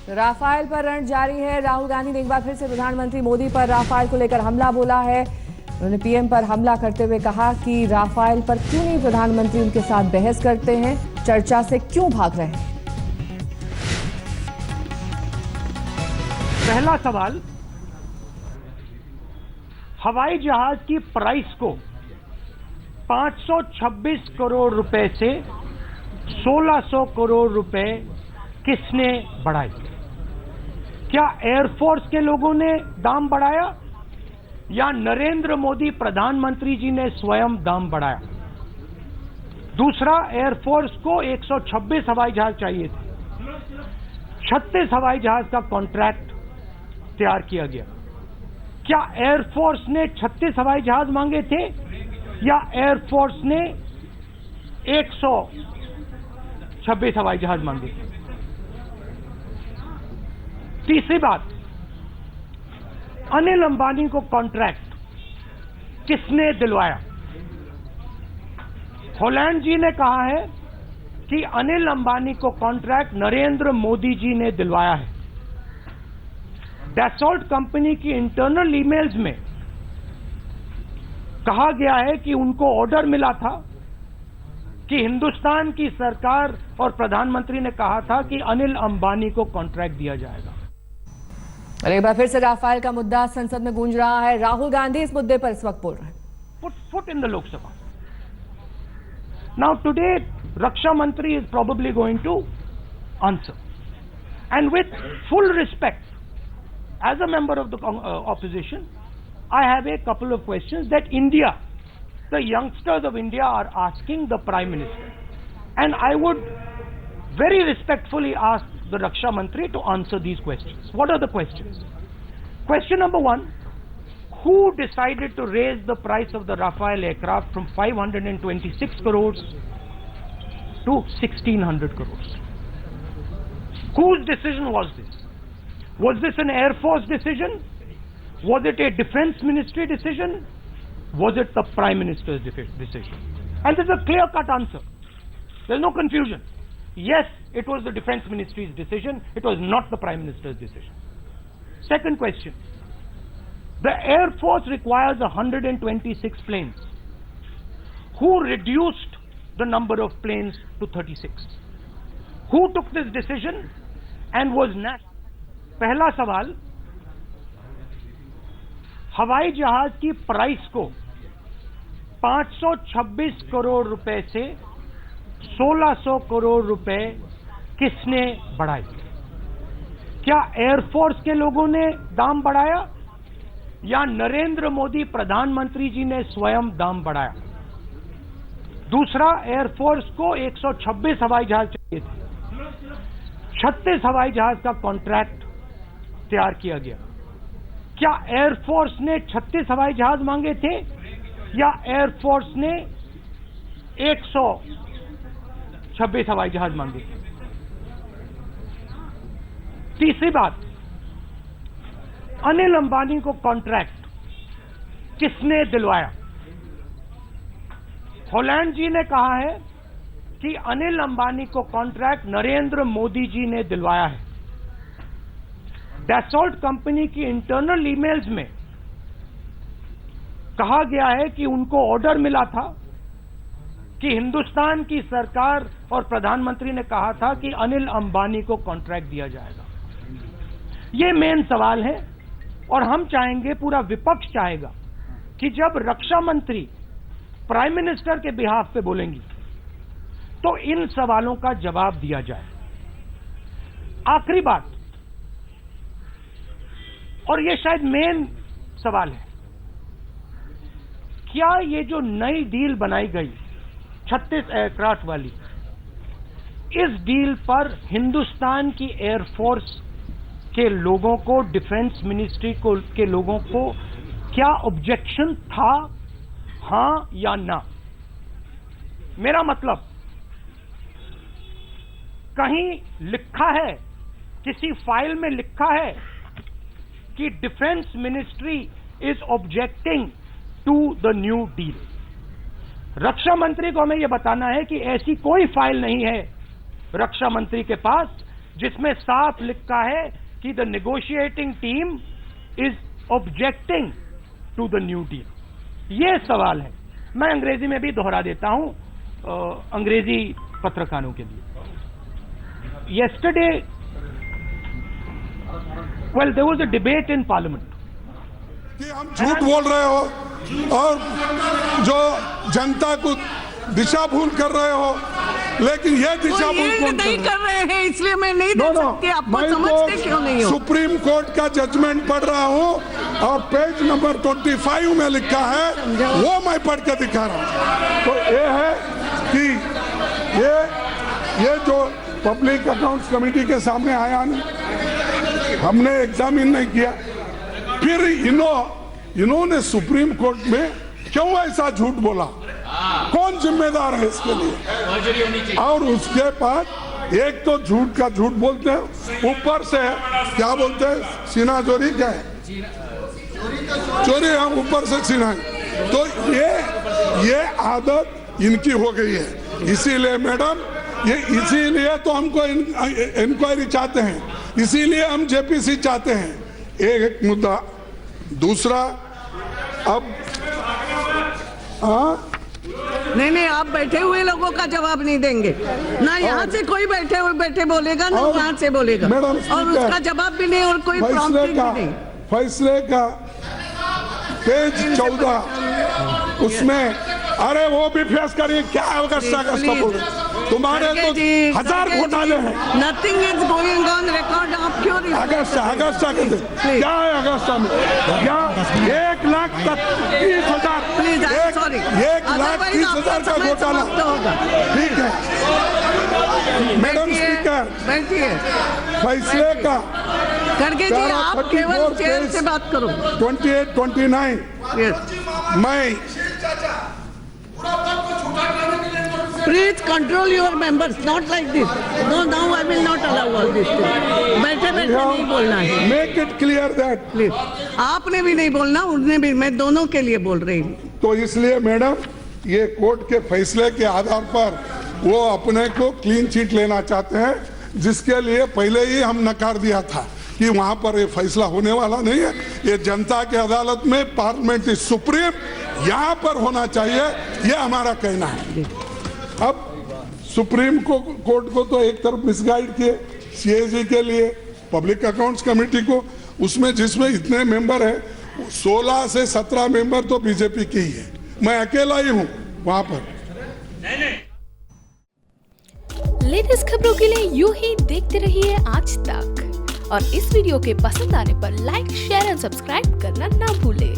Rafale पर रण जारी है। राहुल गांधी ने एक बार फिर से प्रधानमंत्री मोदी पर राफेल को लेकर हमला बोला है। उन्होंने पीएम पर हमला करते हुए कहा कि राफेल पर क्यों नहीं प्रधानमंत्री उनके साथ बहस करते हैं, चर्चा से क्यों भाग रहे हैं। पहला सवाल, हवाई जहाज की प्राइस को 526 करोड़ रुपए से 1600 करोड़ रुपए किसने बढ़ाई? क्या एयरफोर्स के लोगों ने दाम बढ़ाया या नरेंद्र मोदी प्रधानमंत्री जी ने स्वयं दाम बढ़ाया? दूसरा, एयरफोर्स को 126 हवाई जहाज चाहिए थे, 36 हवाई जहाज का कॉन्ट्रैक्ट तैयार किया गया। क्या एयरफोर्स ने 36 हवाई जहाज मांगे थे या एयरफोर्स ने 126 हवाई जहाज मांगे थे? तीसरी बात, अनिल अंबानी को कॉन्ट्रैक्ट किसने दिलवाया? हॉलैंड जी ने कहा है कि अनिल अंबानी को कॉन्ट्रैक्ट नरेंद्र मोदी जी ने दिलवाया है। डैसॉल्ट कंपनी की इंटरनल ईमेल्स में कहा गया है कि उनको ऑर्डर मिला था कि हिंदुस्तान की सरकार और प्रधानमंत्री ने कहा था कि अनिल अंबानी को कॉन्ट्रैक्ट दिया जाएगा। और एक बार फिर से राफेल का मुद्दा संसद में गूंज रहा है। राहुल गांधी इस मुद्दे पर इस वक्त बोल रहे हैं। Put foot in the Lok Sabha. Now today, Raksha Mantri is probably going to answer. And with full respect, as a member of the opposition, I have a couple of questions that India, the youngsters of India are asking the Prime Minister. And I would very respectfully ask the Raksha Mantri to answer these questions. What are the questions? Question number one, who decided to raise the price of the Rafale aircraft from 526 crores to 1600 crores? Whose decision was this? Was this an Air Force decision? Was it a Defense Ministry decision? Was it the Prime Minister's decision? And there's a clear-cut answer. There's no confusion. Yes, it was the Defense Ministry's decision. It was not the Prime Minister's decision. Second question. The Air Force requires 126 planes. Who reduced the number of planes to 36? Who took this decision and was national? पहला सवाल, हवाई जहाज की price को 526 करोड़ रुपए से 1600 करोड़ रुपए किसने बढ़ाई? क्या एयरफोर्स के लोगों ने दाम बढ़ाया या नरेंद्र मोदी प्रधानमंत्री जी ने स्वयं दाम बढ़ाया? दूसरा, एयरफोर्स को 126 हवाई जहाज चाहिए थे, 36 हवाई जहाज का कॉन्ट्रैक्ट तैयार किया गया। क्या एयरफोर्स ने 36 हवाई जहाज मांगे थे या एयरफोर्स ने 126 हवाई जहाज मांगे थे? तीसरी बात, अनिल अंबानी को कॉन्ट्रैक्ट किसने दिलवाया? हॉलैंड जी ने कहा है कि अनिल अंबानी को कॉन्ट्रैक्ट नरेंद्र मोदी जी ने दिलवाया है। डैसॉल्ट कंपनी की इंटरनल ईमेल्स में कहा गया है कि उनको ऑर्डर मिला था कि हिंदुस्तान की सरकार और प्रधानमंत्री ने कहा था कि अनिल अंबानी को कॉन्ट्रैक्ट दिया जाएगा। ये मेन सवाल है और हम चाहेंगे, पूरा विपक्ष चाहेगा कि जब रक्षा मंत्री प्राइम मिनिस्टर के बिहाफ पे बोलेंगी तो इन सवालों का जवाब दिया जाए। आखिरी बात, और ये शायद मेन सवाल है, क्या ये जो नई डील बनाई गई 36 एयरक्राफ्ट वाली, इस डील पर हिंदुस्तान की एयरफोर्स के लोगों को, डिफेंस मिनिस्ट्री के लोगों को क्या ऑब्जेक्शन था, हां या ना? मेरा मतलब, कहीं लिखा है, किसी फाइल में लिखा है कि defence ministry is objecting to the new deal? रक्षा मंत्री को हमें यह बताना है कि ऐसी कोई फाइल नहीं है रक्षा मंत्री के पास जिसमें साफ लिखा है कि the negotiating team is objecting to the new deal. ये सवाल है। मैं अंग्रेजी में भी दोहरा देता हूं अंग्रेजी पत्रकारों के लिए। Yesterday well there was a debate in parliament कि हम झूठ बोल रहे हो और जो जनता को दिशा भूल कर रहे हो, लेकिन ये दिशा भूल ये कौन नहीं कर रहे हैं, इसलिए मैं नहीं दे सकती। आपको मैं समझते क्यों नहीं हो? सुप्रीम कोर्ट का जजमेंट पढ़ रहा हूँ और पेज नंबर 25 में लिखा है, वो मैं पढ़ के दिखा रहा हूँ। तो ये है कि ये जो पब्लिक अकाउंट्स कमेटी के सामने आया ना, हमने एग्जामिन नहीं किया, फिर इन्होंने सुप्रीम कोर्ट में क्यों ऐसा झूठ बोला, कौन जिम्मेदार है इसके लिए? और उसके बाद एक तो झूठ का झूठ बोलते हैं, ऊपर से क्या बोलते हैं, सीना चोरी क्या है, चोरी हम ऊपर से सीना। तो ये आदत इनकी हो गई है। इसीलिए मैडम, ये इसीलिए तो हमको इंक्वायरी चाहते हैं, इसीलिए हम जेपीसी चाहते हैं। एक मुद्दा। दूसरा, अब नहीं, आप बैठे हुए लोगों का जवाब नहीं देंगे ना। यहाँ से कोई बैठे बोलेगा ना, वहाँ से बोलेगा, मैडम, और उसका जवाब भी नहीं और कोई प्रॉम्प्टिंग भी नहीं। फैसले का पेज 14 उसमें, अरे वो भी फेस करिए। क्या अगस्त बोल तुम्हारे तो 1000 घोटाले हैं। Nothing is going on record. आप क्यों अगस्त कहते क्या है अगस्त में? क्या 1,30,000 प्लीज, सॉरी, 1,30,000 का घोटाला? ठीक है मैडम स्पीकर, बैठिए। फैसले का खड़गे जी, आप केवल चेयर से बात करो। 28-29 मैं Please control your members, not like this. No, now I will not allow all this. बैठे नहीं बोलना है। Make it clear that please, आपने भी नहीं बोलना, उन्हें भी, मैं दोनों के लिए बोल रही हूँ। तो इसलिए मैडम, ये कोर्ट के फैसले के आधार पर वो अपने को क्लीन चिट लेना चाहते हैं, जिसके लिए पहले ही हम नकार दिया था कि वहां पर ये फैसला होने वाला नहीं है। ये जनता के अदालत में, पार्लियामेंट इज सुप्रीम, यहाँ पर होना चाहिए, ये हमारा कहना है। अब सुप्रीम कोर्ट को तो एक तरफ मिसगाइड किए, सीएजी के लिए, पब्लिक अकाउंट्स कमेटी को, उसमें जिसमें इतने मेंबर हैं, 16 से 17 मेंबर तो बीजेपी के ही है, मैं अकेला ही हूं वहां पर। लेटेस्ट खबरों के लिए यूं ही देखते रहिए आज तक, और इस वीडियो के पसंद आने पर लाइक, शेयर और सब्सक्राइब करना ना भूलें।